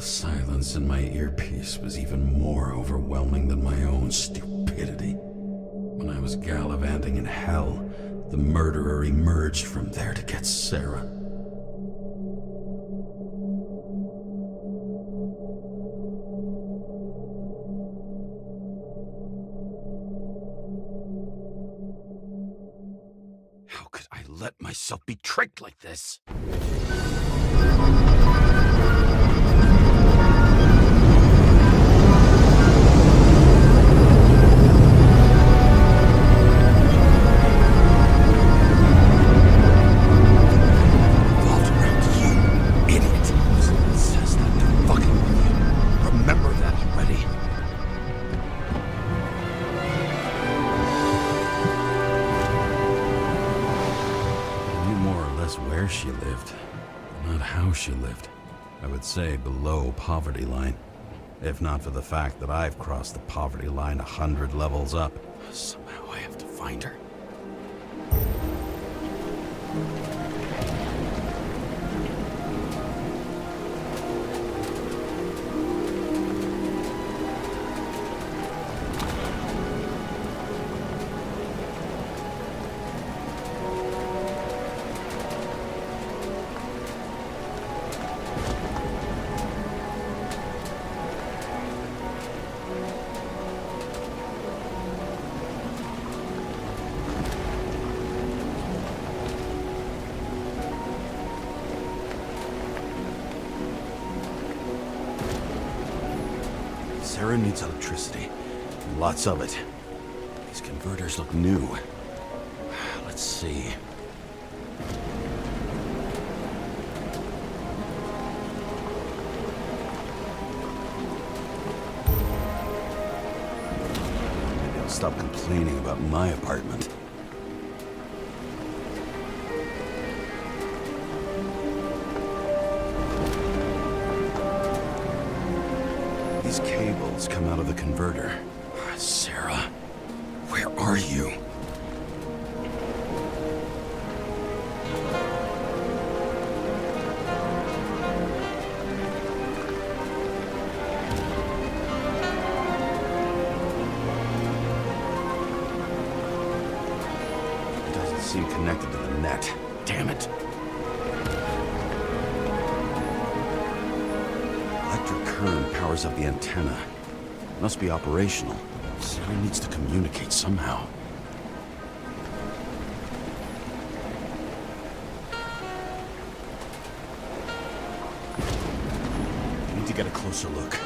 silence in my earpiece was even more overwhelming than my own stupidity. When I was gallivanting in hell, the murderer emerged from there to get Sara. How could I let myself be tricked like this? Where she lived, but not how she lived. I would say below poverty line, if not for the fact that I've crossed the poverty line 100 levels up. Somehow I have to find her. Sara needs electricity. Lots of it. These converters look new. Let's see. Maybe I'll stop complaining about my apartment. These cables come out of the converter. Sara, where are you? It doesn't seem connected to the net. Damn it. Electric current powers up the antenna. Must be operational. Sara needs to communicate somehow. I need to get a closer look.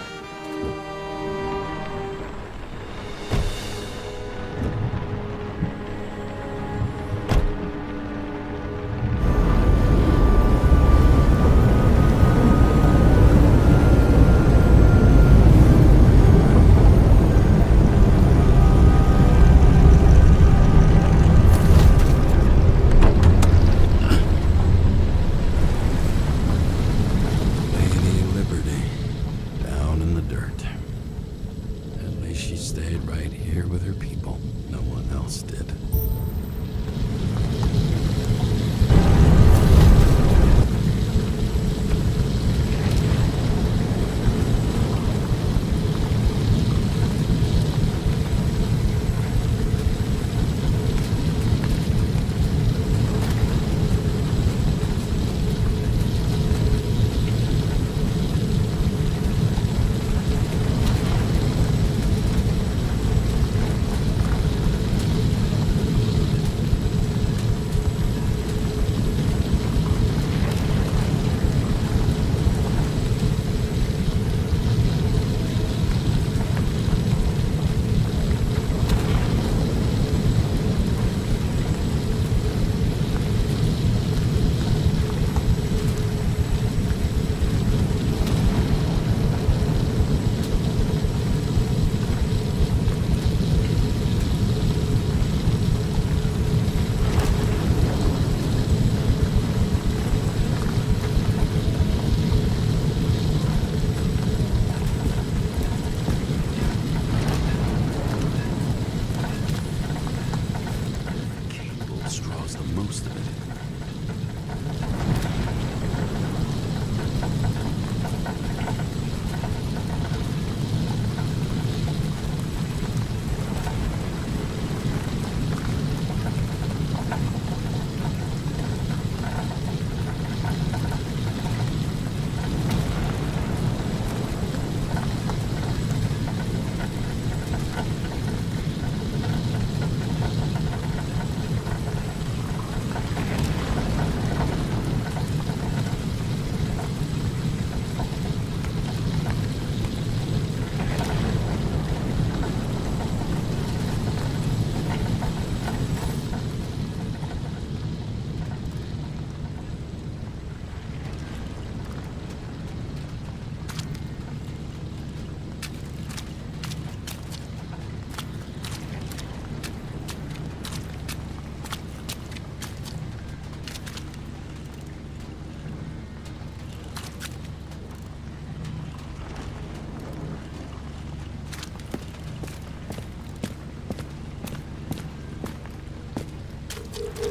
It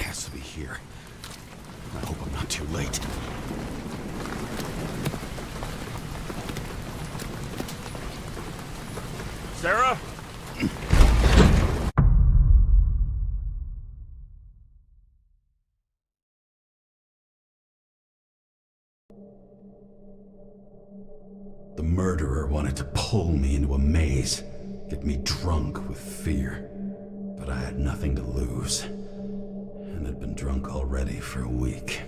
has to be here. I hope I'm not too late. Sarah? The murderer wanted to pull me into a maze, get me drunk with fear. But I had nothing to lose, and had been drunk already for a week.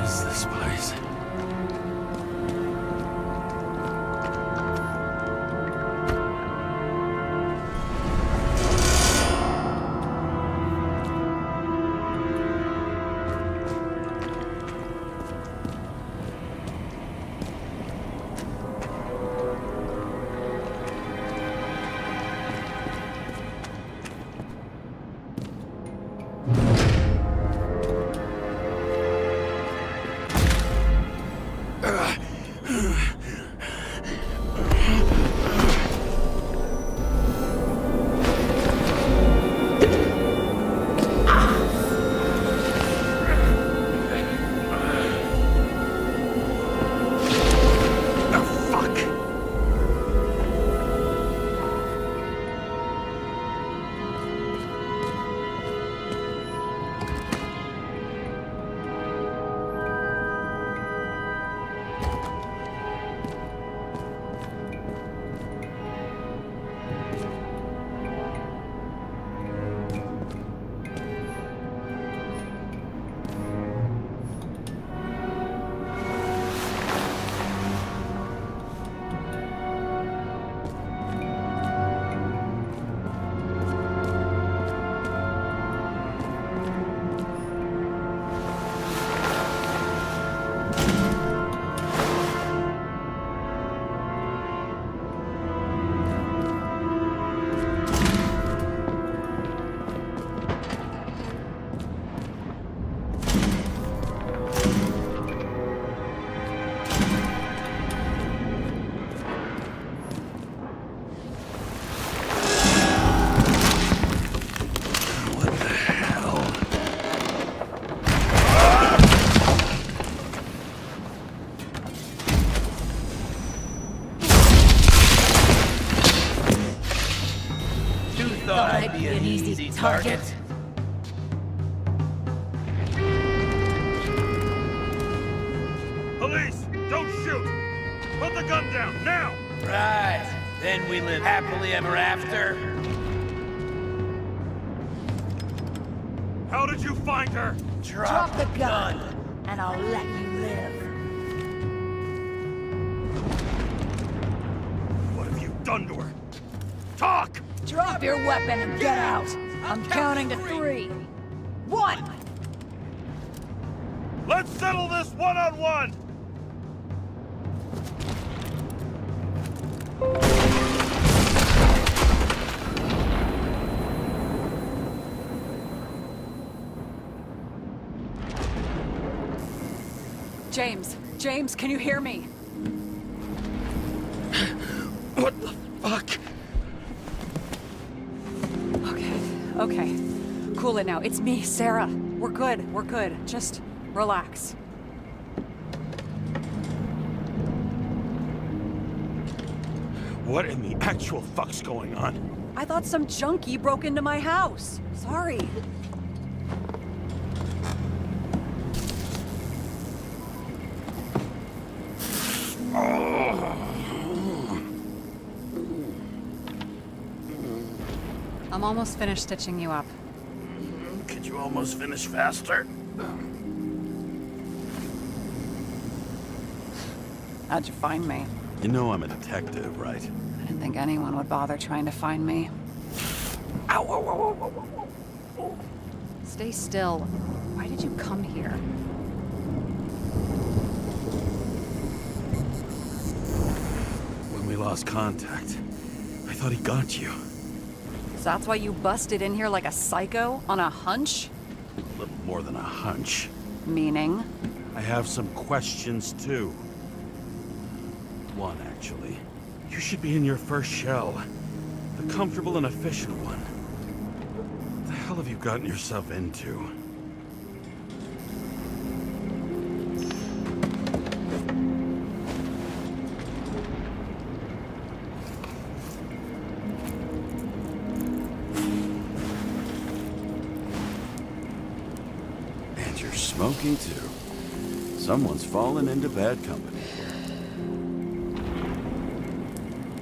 This place. I'd be an easy target. Police! Don't shoot! Put the gun down, now! Right. Then we live happily ever after. How did you find her? Drop the gun, and I'll let you live. What have you done to her? Talk! Drop your weapon and get out. I'm counting to 3. 1! Let's settle this one-on-one! James, can you hear me? What the fuck? Okay. Cool it now. It's me, Sarah. We're good. Just relax. What in the actual fuck's going on? I thought some junkie broke into my house. Sorry. I'm almost finished stitching you up. Could you almost finish faster? How'd you find me? You know I'm a detective, right? I didn't think anyone would bother trying to find me. Ow, ow, ow, ow, ow, ow. Stay still. Why did you come here? When we lost contact, I thought he got you. So that's why you busted in here like a psycho on a hunch? A little more than a hunch. Meaning? I have some questions, too. One, actually. You should be in your first shell. The comfortable and efficient one. What the hell have you gotten yourself into? And you're smoking, too. Someone's fallen into bad company.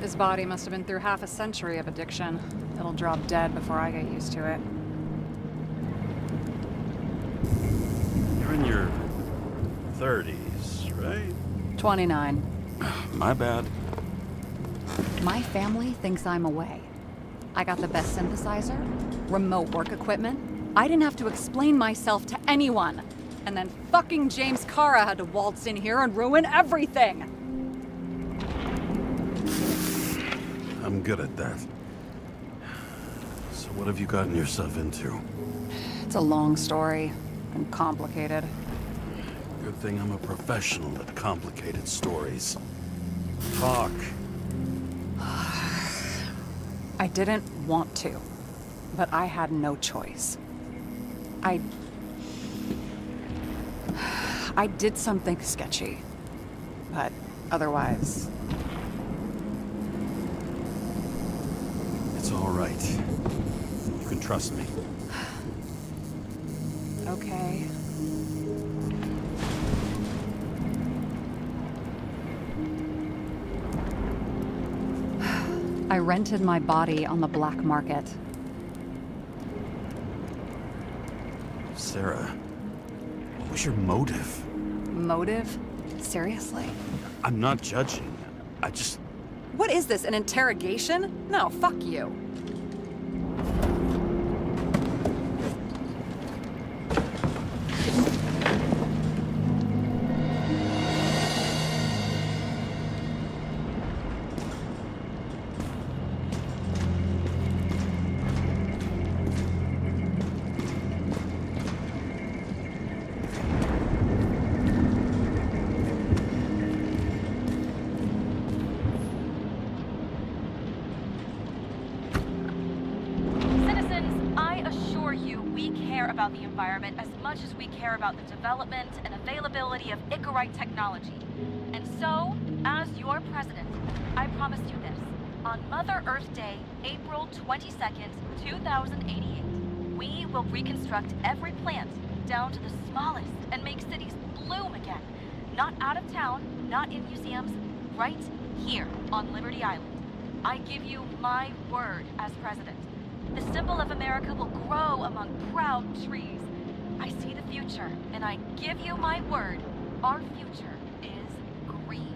His body must have been through half a century of addiction. It'll drop dead before I get used to it. You're in your 30s, right? 29. My bad. My family thinks I'm away. I got the best synthesizer, remote work equipment. I didn't have to explain myself to anyone. And then fucking James Karra had to waltz in here and ruin everything. I'm good at that. So what have you gotten yourself into? It's a long story and complicated. Good thing I'm a professional at complicated stories. Talk. I didn't want to, but I had no choice. I did something sketchy, but otherwise... It's all right. You can trust me. Okay. I rented my body on the black market. Sarah, what was your motive? Motive? Seriously? I'm not judging. I just... What is this, an interrogation? No, fuck you. About the environment as much as we care about the development and availability of Icarite technology. And so, as your president, I promise you this. On Mother Earth Day, April 22nd, 2088, we will reconstruct every plant down to the smallest and make cities bloom again. Not out of town, not in museums, right here on Liberty Island. I give you my word as president. The symbol of America will grow among proud trees. I see the future, and I give you my word, our future is green.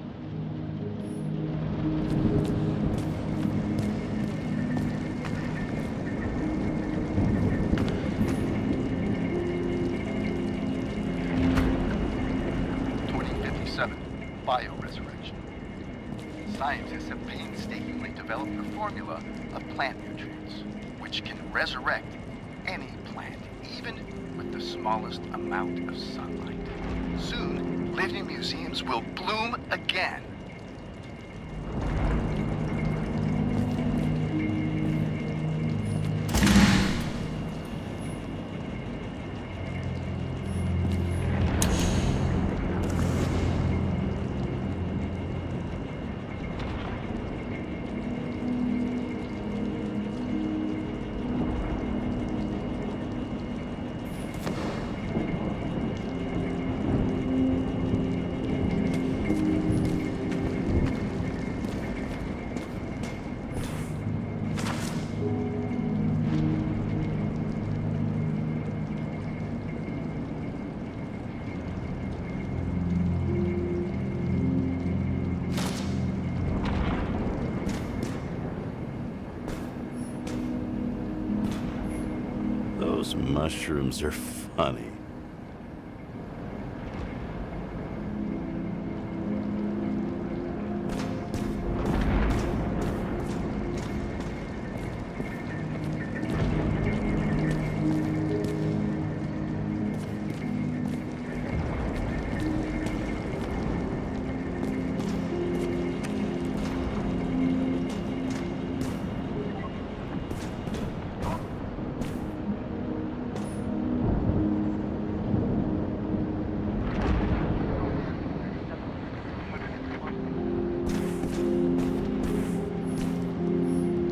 Bioresurrection. Scientists have painstakingly developed the formula of plant nutrients, which can resurrect any plant, even with the smallest amount of sunlight. Soon, living museums will bloom again. Those mushrooms are funny.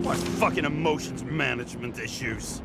What fucking emotions management issues?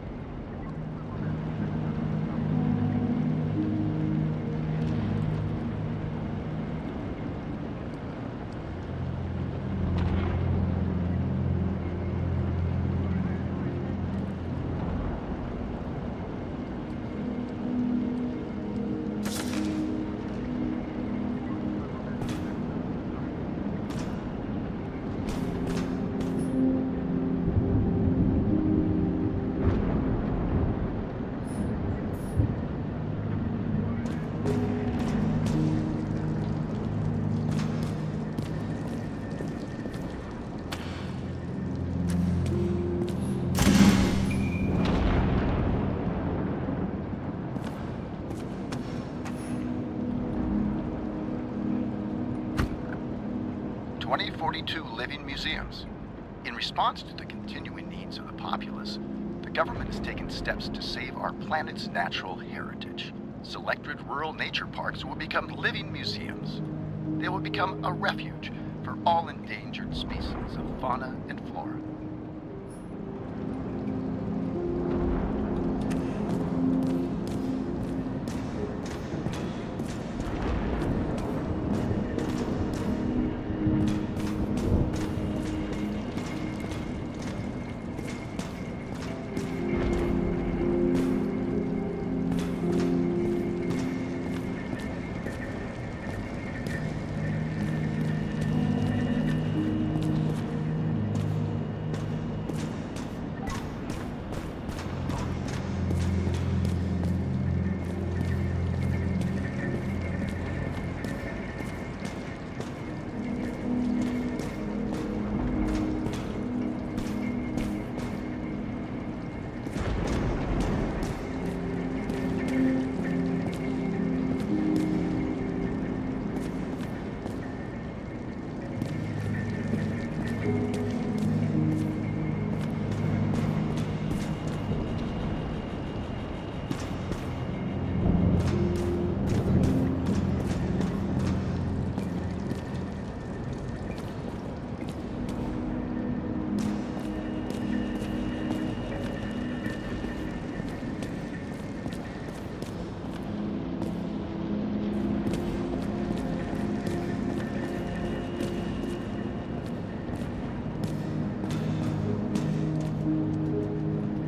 Living museums. In response to the continuing needs of the populace, the government has taken steps to save our planet's natural heritage. Selected rural nature parks will become living museums. They will become a refuge for all endangered species of fauna and flora.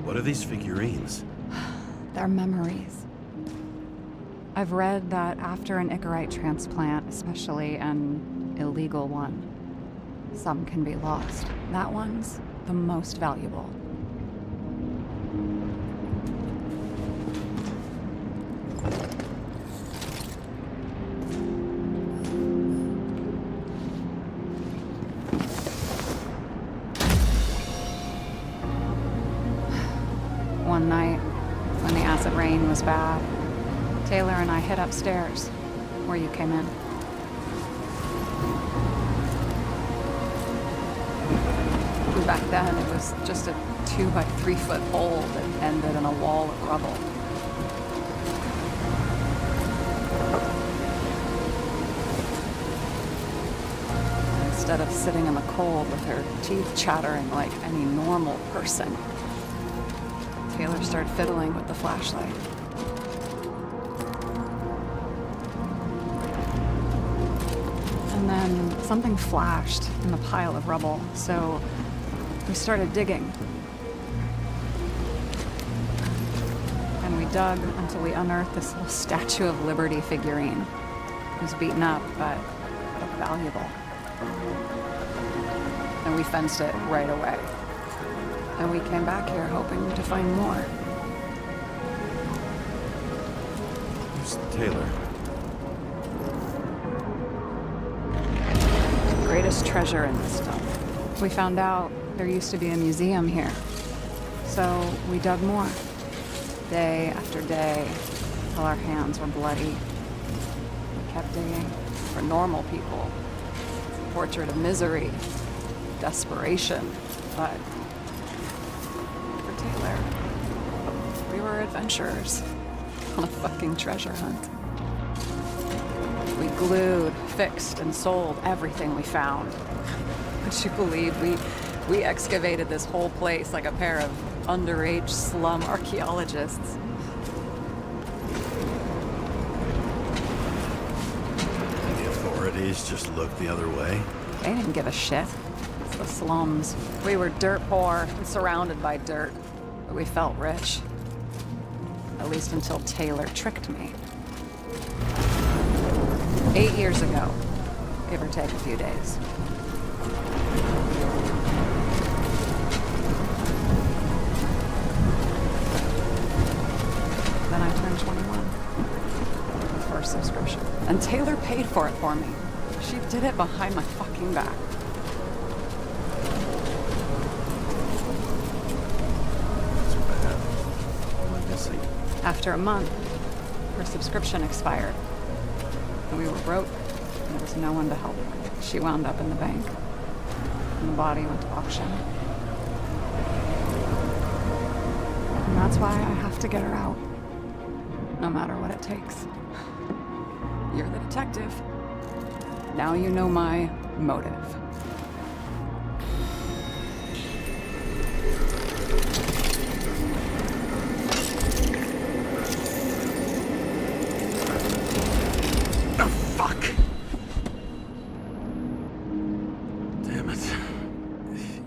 What are these figurines? They're memories. I've read that after an Icarite transplant, especially an illegal one, some can be lost. That one's the most valuable. One night, when the acid rain was bad, Taylor and I hid upstairs. where you came in. Back then, it was just a 2 by 3 foot hole that ended in a wall of rubble. Instead of sitting in the cold with her teeth chattering like any normal person, Taylor started fiddling with the flashlight. And then something flashed in the pile of rubble, so we started digging. And we dug until we unearthed this little Statue of Liberty figurine. It was beaten up, but looked valuable. And we fenced it right away. And we came back here hoping to find more. Who's Taylor? Greatest treasure in this stuff. We found out there used to be a museum here. So we dug more. Day after day, till our hands were bloody. We kept digging for normal people. Portrait of misery, desperation, but for Taylor, we were adventurers on a fucking treasure hunt. We glued, fixed, and sold everything we found. Would you believe we excavated this whole place like a pair of underage slum archaeologists? The authorities just looked the other way. They didn't give a shit. It's the slums. We were dirt poor and surrounded by dirt, but we felt rich. At least until Taylor tricked me. 8 years ago, give or take a few days. Then I turned 21. First subscription. And Taylor paid for it for me. She did it behind my fucking back. That's bad. What am I missing? After a month, her subscription expired. We were broke, and there was no one to help her. She wound up in the bank, and the body went to auction. And that's why I have to get her out, no matter what it takes. You're the detective. Now you know my motive.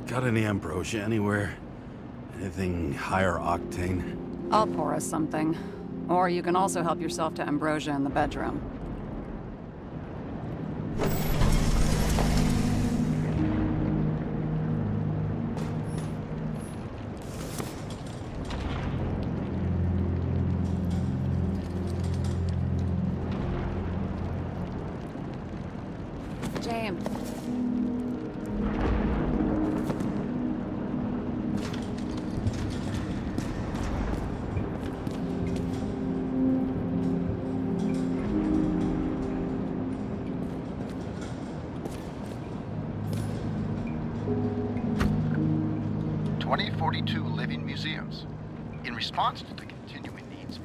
Got any ambrosia anywhere? Anything higher octane? I'll pour us something. Or you can also help yourself to ambrosia in the bedroom. James. Living museums. In response to the continuing needs.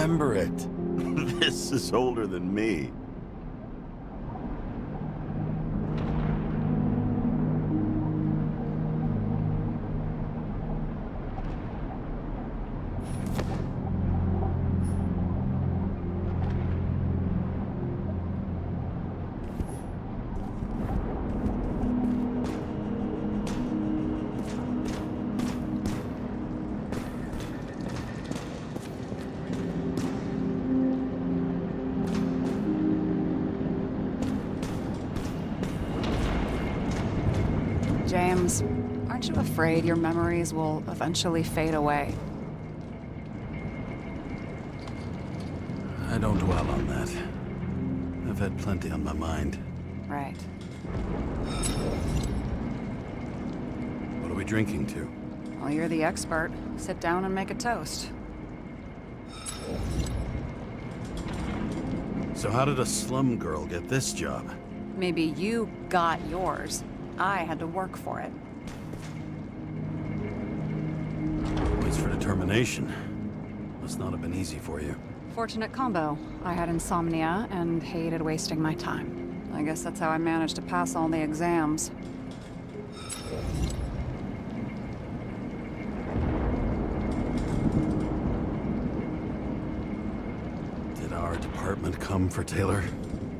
remember it. This is older than me. James, aren't you afraid your memories will eventually fade away? I don't dwell on that. I've had plenty on my mind. Right. What are we drinking to? Well, you're the expert. Sit down and make a toast. So how did a slum girl get this job? Maybe you got yours. I had to work for it. Points for determination. Must not have been easy for you. Fortunate combo. I had insomnia and hated wasting my time. I guess that's how I managed to pass all the exams. Did our department come for Taylor?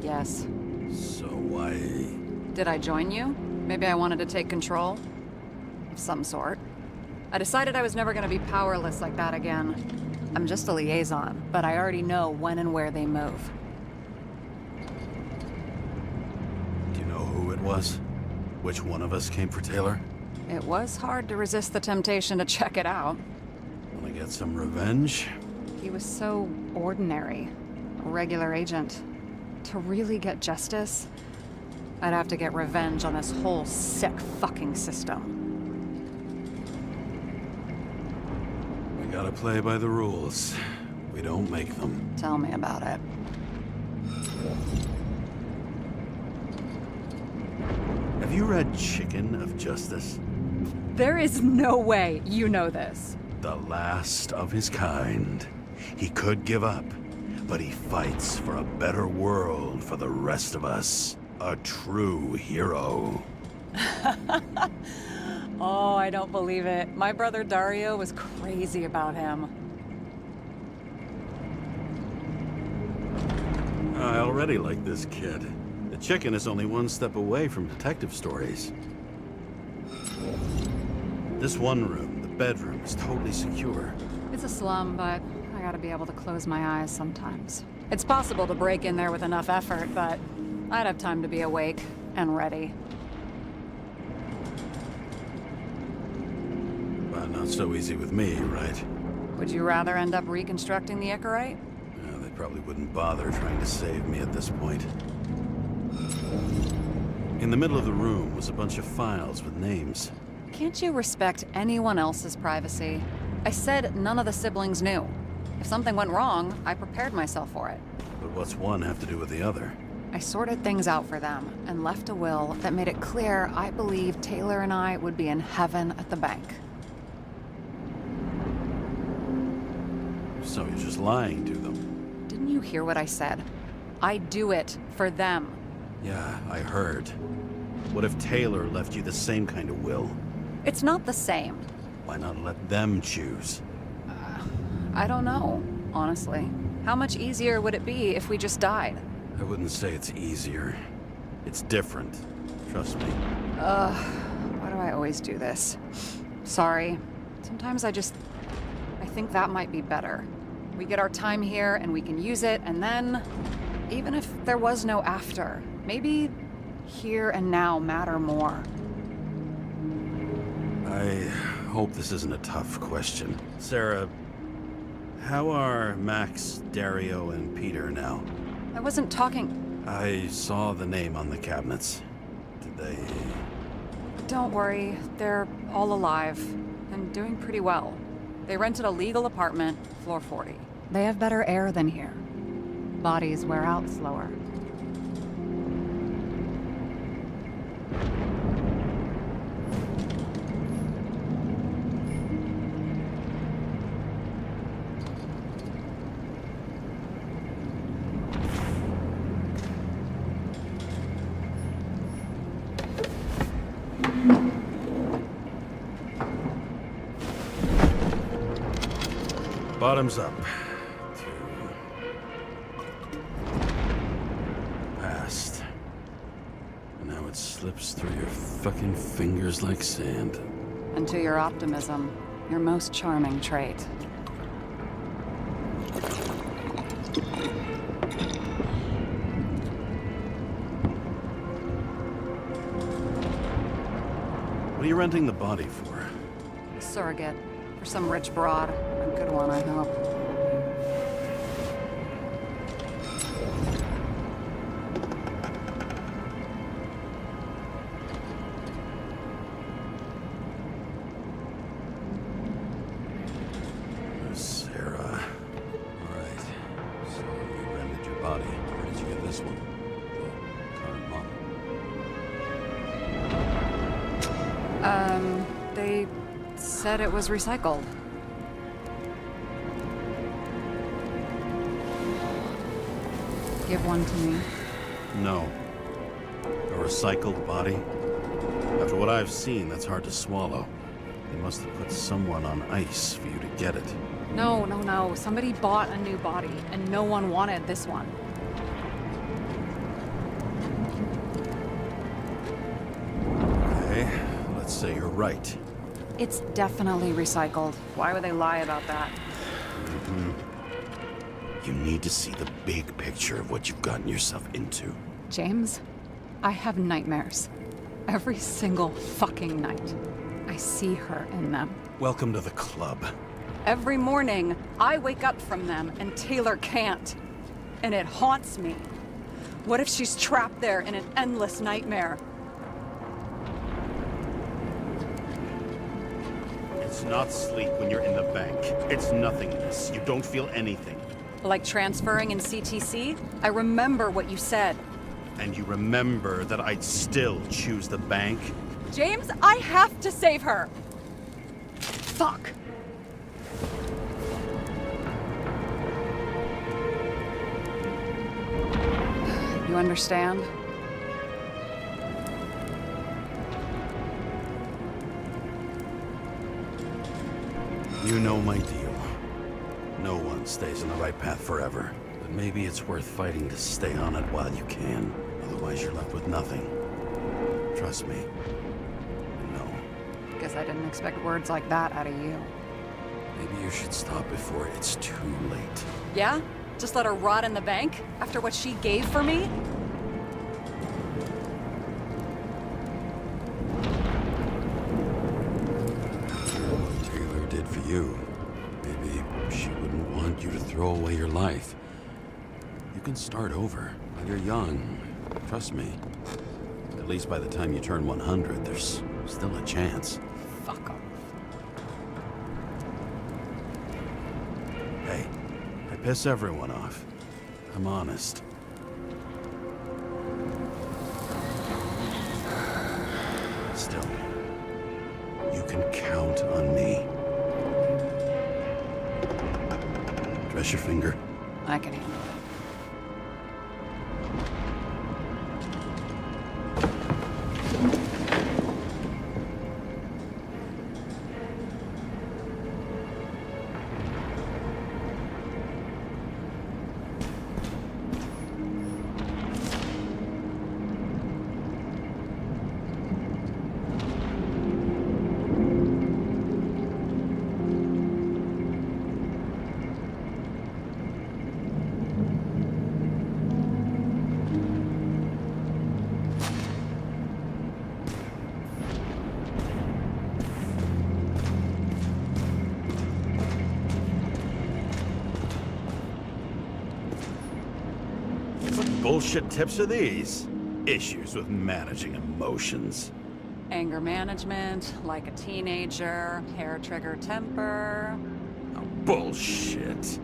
Yes. So why... Did I join you? Maybe I wanted to take control? Of some sort. I decided I was never gonna be powerless like that again. I'm just a liaison, but I already know when and where they move. Do you know who it was? Which one of us came for Taylor? It was hard to resist the temptation to check it out. Wanna get some revenge? He was so ordinary. A regular agent. To really get justice, I'd have to get revenge on this whole sick fucking system. We gotta play by the rules. We don't make them. Tell me about it. Have you read Chicken of Justice? There is no way you know this. The last of his kind. He could give up, but he fights for a better world for the rest of us. A true hero. Oh, I don't believe it. My brother Dario was crazy about him. I already like this kid. The chicken is only one step away from detective stories. This one room, the bedroom, is totally secure. It's a slum, but I gotta be able to close my eyes sometimes. It's possible to break in there with enough effort, but I'd have time to be awake and ready. But not so easy with me, right? Would you rather end up reconstructing the Icarite? Yeah, they probably wouldn't bother trying to save me at this point. In the middle of the room was a bunch of files with names. Can't you respect anyone else's privacy? I said none of the siblings knew. If something went wrong, I prepared myself for it. But what's one have to do with the other? I sorted things out for them and left a will that made it clear I believed Taylor and I would be in heaven at the bank. So you're just lying to them? Didn't you hear what I said? I do it for them. Yeah, I heard. What if Taylor left you the same kind of will? It's not the same. Why not let them choose? I don't know, honestly. How much easier would it be if we just died? I wouldn't say it's easier. It's different. Trust me. Why do I always do this? Sorry. Sometimes I think that might be better. We get our time here and we can use it, and then, even if there was no after, maybe here and now matter more. I hope this isn't a tough question. Sarah, how are Max, Dario, and Peter now? I wasn't talking. I saw the name on the cabinets. Did they... Don't worry, they're all alive and doing pretty well. They rented a legal apartment, floor 40. They have better air than here. Bodies wear out slower. Bottoms up. 2. Past. And now it slips through your fucking fingers like sand. And to your optimism, your most charming trait. What are you renting the body for? Surrogate. For some rich broad. A good one, I hope. Sarah. Alright. So you rented your body. Where did you get this one? The current model. They said it was recycled. Give one to me. No. A recycled body? After what I've seen, that's hard to swallow. They must have put someone on ice for you to get it. No. Somebody bought a new body, and no one wanted this one. Okay, let's say you're right. It's definitely recycled. Why would they lie about that? You need to see the big picture of what you've gotten yourself into. James, I have nightmares. Every single fucking night. I see her in them. Welcome to the club. Every morning, I wake up from them and Taylor can't. And it haunts me. What if she's trapped there in an endless nightmare? It's not sleep when you're in the bank. It's nothingness. You don't feel anything. Like transferring in CTC? I remember what you said. And you remember that I'd still choose the bank? James, I have to save her! Fuck. You understand? You know my deal. No one stays on the right path forever. But maybe it's worth fighting to stay on it while you can. Otherwise you're left with nothing. Trust me. No. Guess I didn't expect words like that out of you. Maybe you should stop before it's too late. Yeah? Just let her rot in the bank? After what she gave for me? What Taylor did for you. Maybe she wouldn't want you to throw away your life. You can start over while you're young. Trust me. At least by the time you turn 100, there's still a chance. Fuck off. Hey, I piss everyone off. I'm honest. Still, you can count on me. Dress your finger. I can handle it. Bullshit tips are these? Issues with managing emotions. Anger management, like a teenager, hair trigger temper. Oh, bullshit.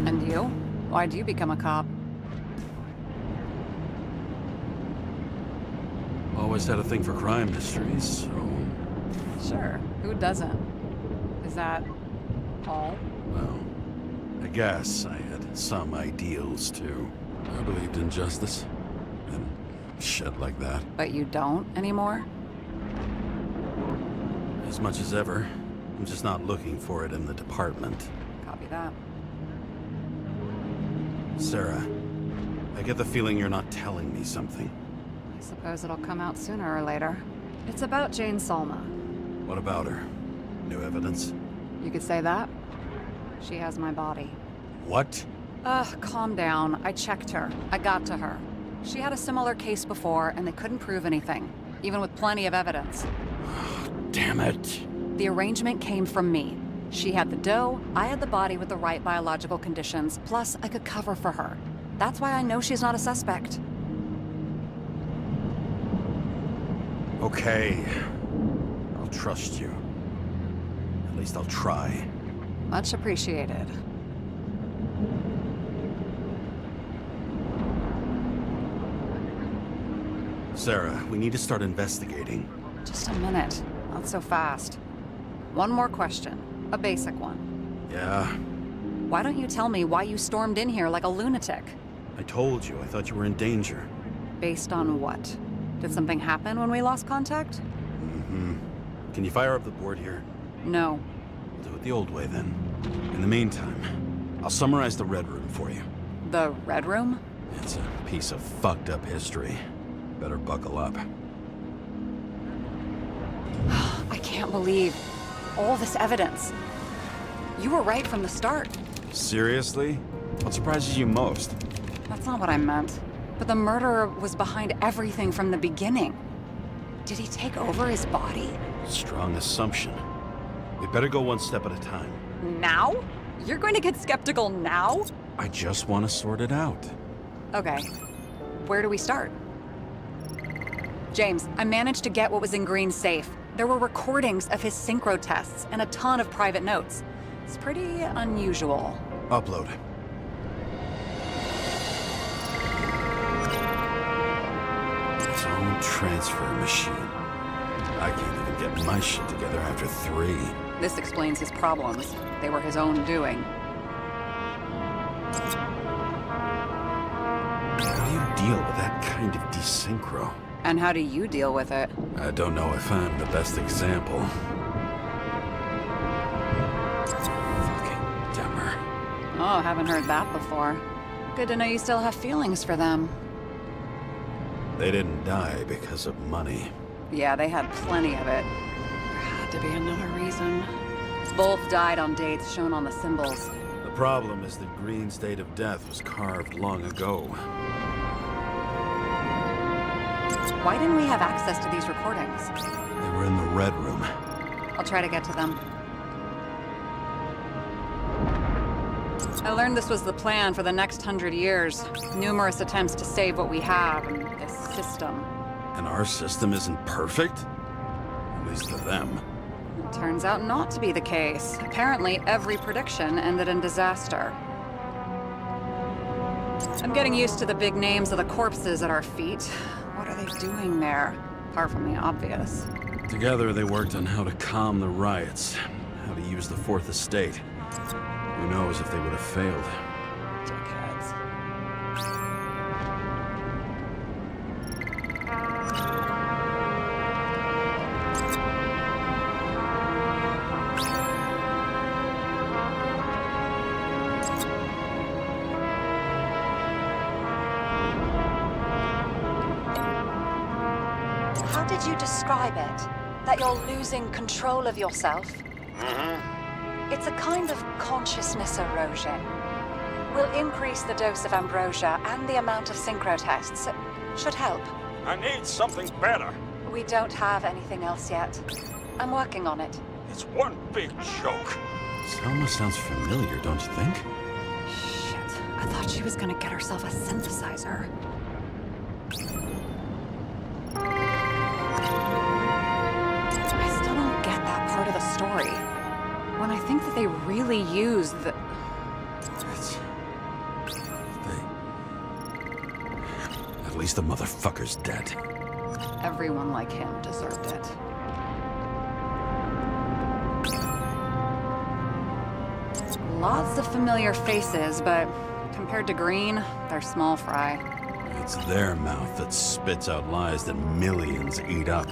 And you? Why'd you become a cop? Always had a thing for crime mysteries, so... Sure, who doesn't? Is that all? Well, I guess I had some ideals, too. I believed in justice. And shit like that. But you don't anymore? As much as ever. I'm just not looking for it in the department. Copy that. Sarah, I get the feeling you're not telling me something. I suppose it'll come out sooner or later. It's about Jane Salma. What about her? New evidence? You could say that. She has my body. What? Calm down. I checked her. I got to her. She had a similar case before, and they couldn't prove anything, even with plenty of evidence. Damn it. The arrangement came from me. She had the dough, I had the body with the right biological conditions, plus I could cover for her. That's why I know she's not a suspect. Okay. I'll trust you. At least I'll try. Much appreciated. Sarah, we need to start investigating. Just a minute. Not so fast. One more question. A basic one. Yeah? Why don't you tell me why you stormed in here like a lunatic? I told you, I thought you were in danger. Based on what? Did something happen when we lost contact? Mm-hmm. Can you fire up the board here? No. We'll do it the old way then. In the meantime, I'll summarize the Red Room for you. The Red Room? It's a piece of fucked up history. Better buckle up. I can't believe all this evidence. You were right from the start. Seriously? What surprises you most? That's not what I meant. But the murderer was behind everything from the beginning. Did he take over his body? Strong assumption. We better go one step at a time. Now? You're going to get skeptical now? I just want to sort it out. Okay. Where do we start? James, I managed to get what was in Green's safe. There were recordings of his synchro tests and a ton of private notes. It's pretty unusual. Upload. Its own transfer machine. I can't even get my shit together after 3. This explains his problems. They were his own doing. How do you deal with that kind of desynchro? And how do you deal with it? I don't know if I'm the best example. Fucking dumber. Oh, haven't heard that before. Good to know you still have feelings for them. They didn't die because of money. Yeah, they had plenty of it. There had to be another reason. Both died on dates shown on the symbols. The problem is that Green's date of death was carved long ago. Why didn't we have access to these recordings? They were in the Red Room. I'll try to get to them. I learned this was the plan for the next 100 years. Numerous attempts to save what we have in this system. And our system isn't perfect? At least to them. It turns out not to be the case. Apparently, every prediction ended in disaster. I'm getting used to the big names of the corpses at our feet. What are they doing there? Apart from the obvious. Together they worked on how to calm the riots, how to use the Fourth Estate. Who knows if they would have failed. Dickheads. How did you describe it? That you're losing control of yourself? It's a kind of consciousness erosion. We'll increase the dose of ambrosia and the amount of synchro tests. It should help. I need something better. We don't have anything else yet. I'm working on it. It's one big joke. Selma sounds familiar, don't you think? Shit. I thought she was gonna get herself a synthesizer. I still don't get that part of the story. When I think that they really used the... At least the motherfucker's dead. Everyone like him deserved it. Lots of familiar faces, but compared to Green, they're small fry. It's their mouth that spits out lies that millions eat up.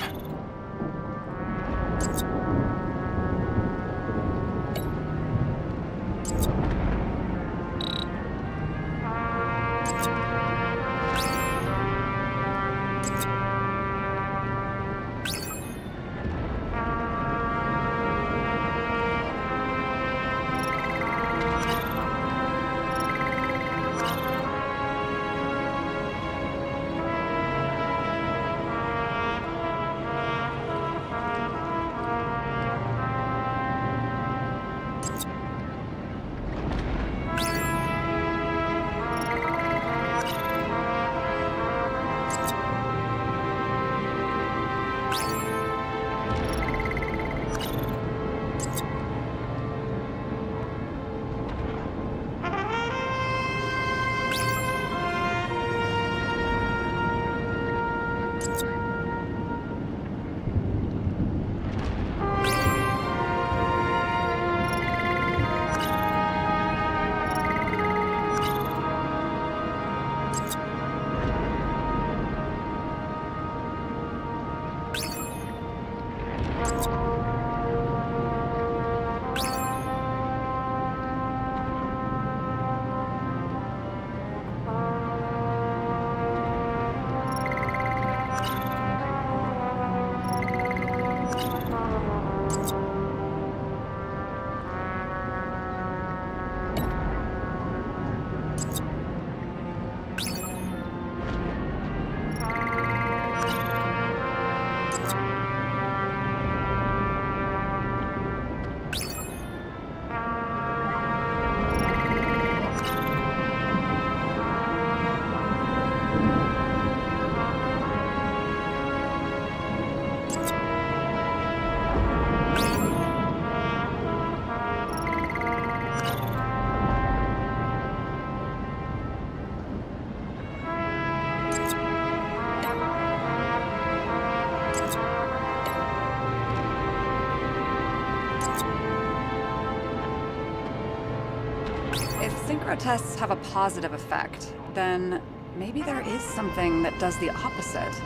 If synchro tests have a positive effect, then maybe there is something that does the opposite.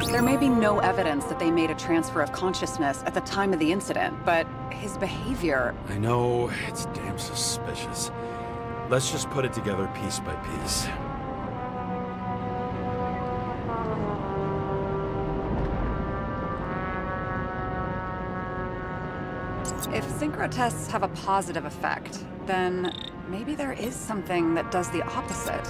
There may be no evidence that they made a transfer of consciousness at the time of the incident, but his behavior... I know, it's damn suspicious. Let's just put it together piece by piece. If synchro tests have a positive effect, then maybe there is something that does the opposite.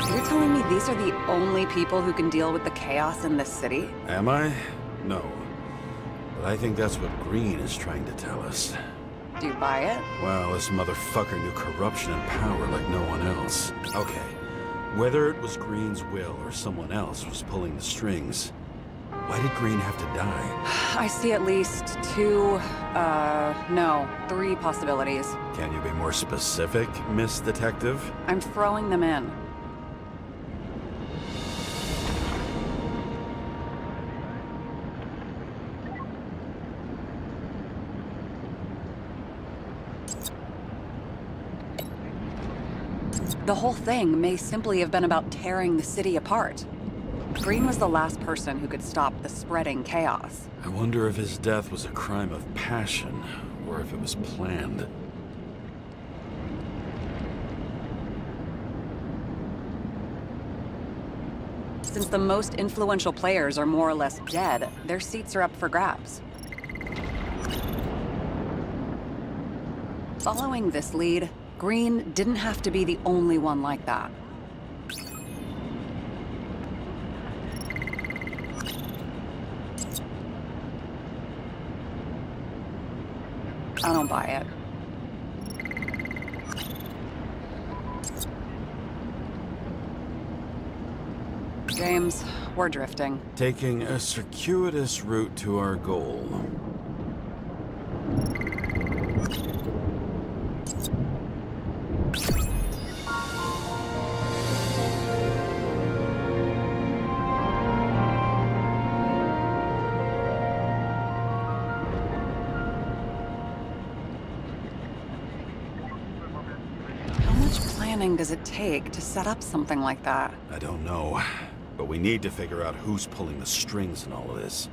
You're telling me these are the only people who can deal with the chaos in this city? Am I? No. But I think that's what Green is trying to tell us. Do you buy it? Well, this motherfucker knew corruption and power like no one else. Okay, whether it was Green's will or someone else was pulling the strings, why did Green have to die? I see at least three possibilities. Can you be more specific, Miss Detective? I'm throwing them in. The whole thing may simply have been about tearing the city apart. Green was the last person who could stop the spreading chaos. I wonder if his death was a crime of passion, or if it was planned. Since the most influential players are more or less dead, their seats are up for grabs. Following this lead, Green didn't have to be the only one like that. I don't buy it. James, we're drifting. Taking a circuitous route to our goal. planning does it take to set up something like that? I don't know, but we need to figure out who's pulling the strings in all of this.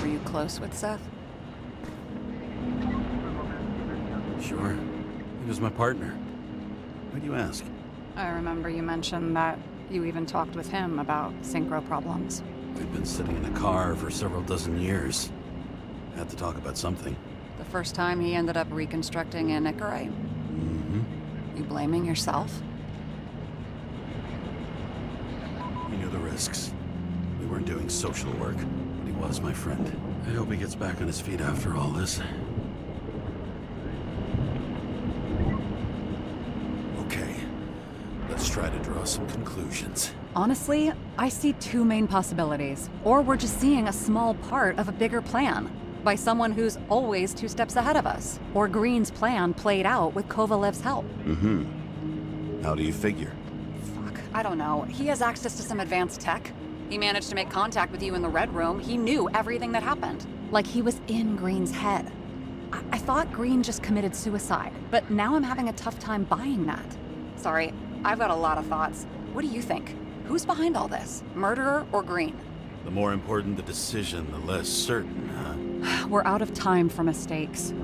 Were you close with Seth? Sure. He was my partner. Why do you ask? I remember you mentioned that you even talked with him about synchro problems. We've been sitting in a car for several dozen years. Had to talk about something. The first time he ended up reconstructing an Icaray. Mm-hmm. You blaming yourself? We knew the risks. We weren't doing social work, but he was my friend. I hope he gets back on his feet after all this. Okay, let's try to draw some conclusions. Honestly, I see two main possibilities. Or we're just seeing a small part of a bigger plan by someone who's always 2 steps ahead of us. Or Green's plan played out with Kovalev's help. Mm-hmm. How do you figure? Fuck, I don't know. He has access to some advanced tech. He managed to make contact with you in the Red Room. He knew everything that happened. Like he was in Green's head. I thought Green just committed suicide, but now I'm having a tough time buying that. Sorry, I've got a lot of thoughts. What do you think? Who's behind all this? Murderer or Green? The more important the decision, the less certain, huh? We're out of time for mistakes.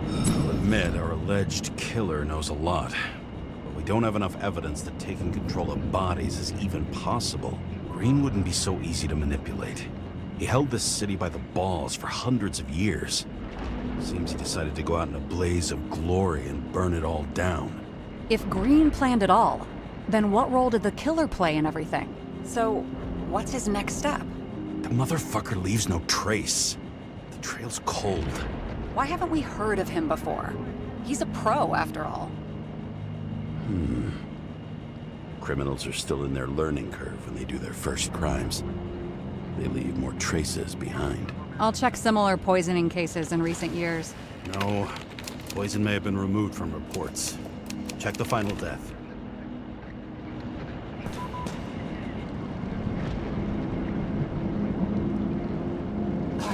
I'll admit our alleged killer knows a lot, but we don't have enough evidence that taking control of bodies is even possible. Green wouldn't be so easy to manipulate. He held this city by the balls for hundreds of years. Seems he decided to go out in a blaze of glory and burn it all down. If Green planned it all, then what role did the killer play in everything? So, what's his next step? The motherfucker leaves no trace. The trail's cold. Why haven't we heard of him before? He's a pro, after all. Criminals are still in their learning curve when they do their first crimes. They leave more traces behind. I'll check similar poisoning cases in recent years. No, poison may have been removed from reports. Check the final death.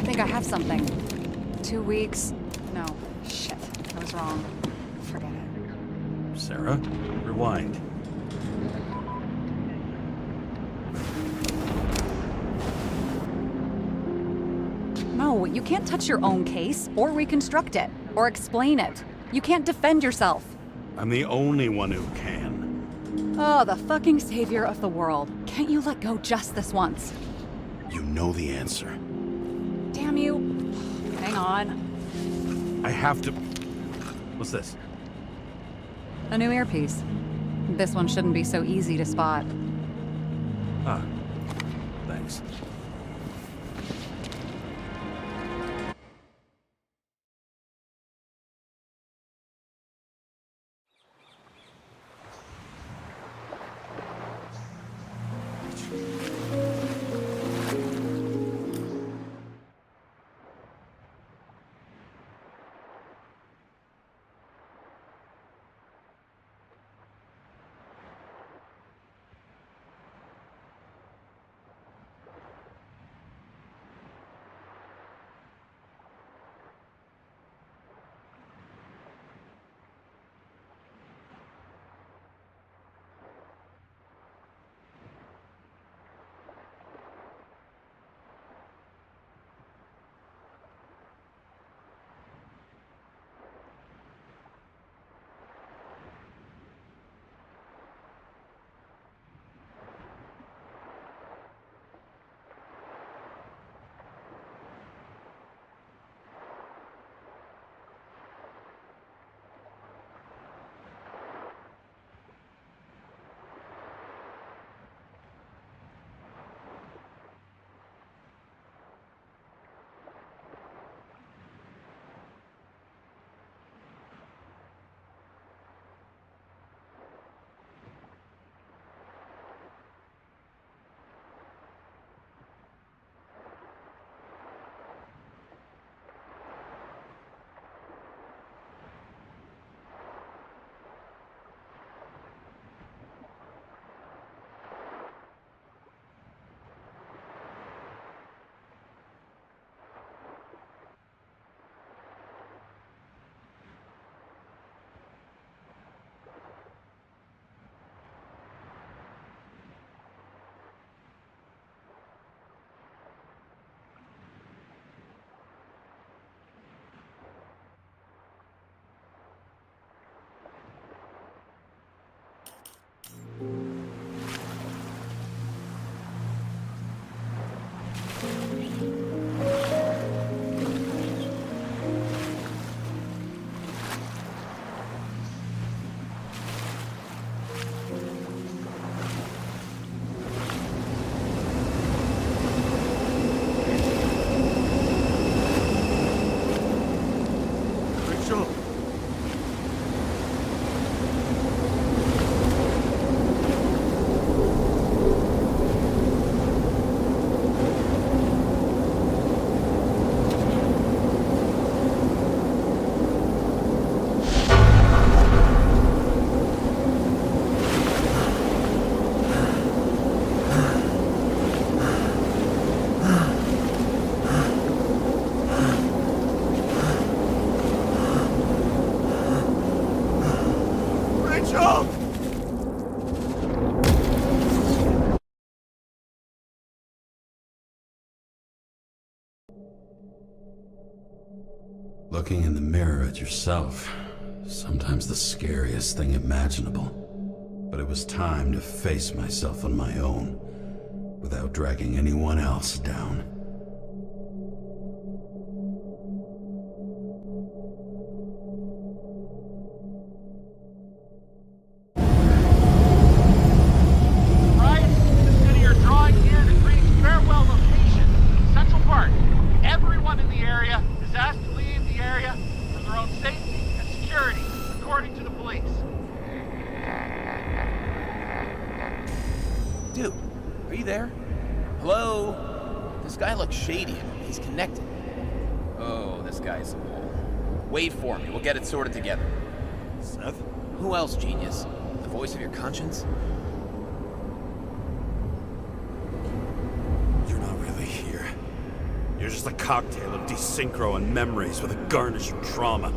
think I have something. 2 weeks. No, shit. I was wrong. Forget it. Sarah, rewind. No, you can't touch your own case, or reconstruct it, or explain it. You can't defend yourself. I'm the only one who can. Oh, the fucking savior of the world. Can't you let go just this once? You know the answer. Damn you. Hang on. I have to... What's this? A new earpiece. This one shouldn't be so easy to spot. Ah, thanks. Looking in the mirror at yourself, sometimes the scariest thing imaginable. But it was time to face myself on my own, without dragging anyone else down. Right? The city are drawing near the Green's farewell location, Central Park. Everyone in the area is asked to leave the area for their own safety and security, according to the police. Dude, are you there? Hello? This guy looks shady. He's connected. Oh, this guy's a mole. Wait for me. We'll get it sorted together. Seth? Who else, genius? The voice of your conscience? You're not really here. You're just a cocktail of desynchro and memories with a garnish of trauma.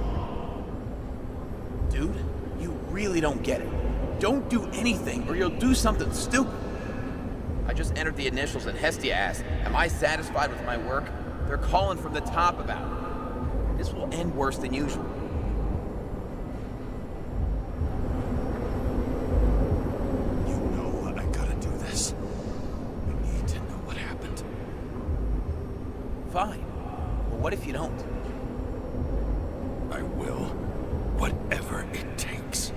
Dude, you really don't get it. Don't do anything, or you'll do something stupid. I just entered the initials and Hestia asked, am I satisfied with my work? They're calling from the top about it. This will end worse than usual. You know I gotta do this. I need to know what happened. Fine. But what if you don't? I will. Whatever it takes.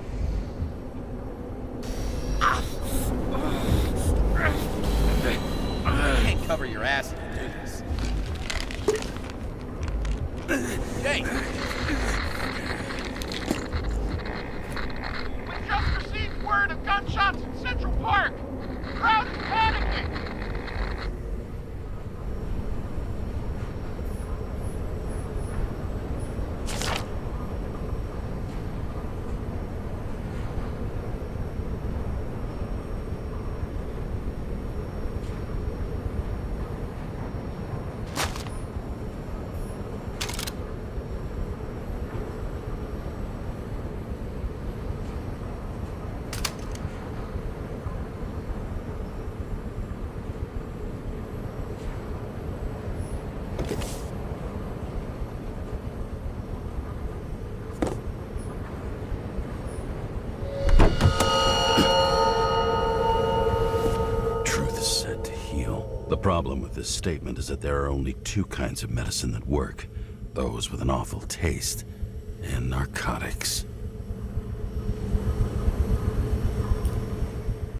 You can't cover your ass if you do this. Hey! We just received word of gunshots in Central Park. The crowd is panicking. The problem with this statement is that there are only two kinds of medicine that work. Those with an awful taste, and narcotics.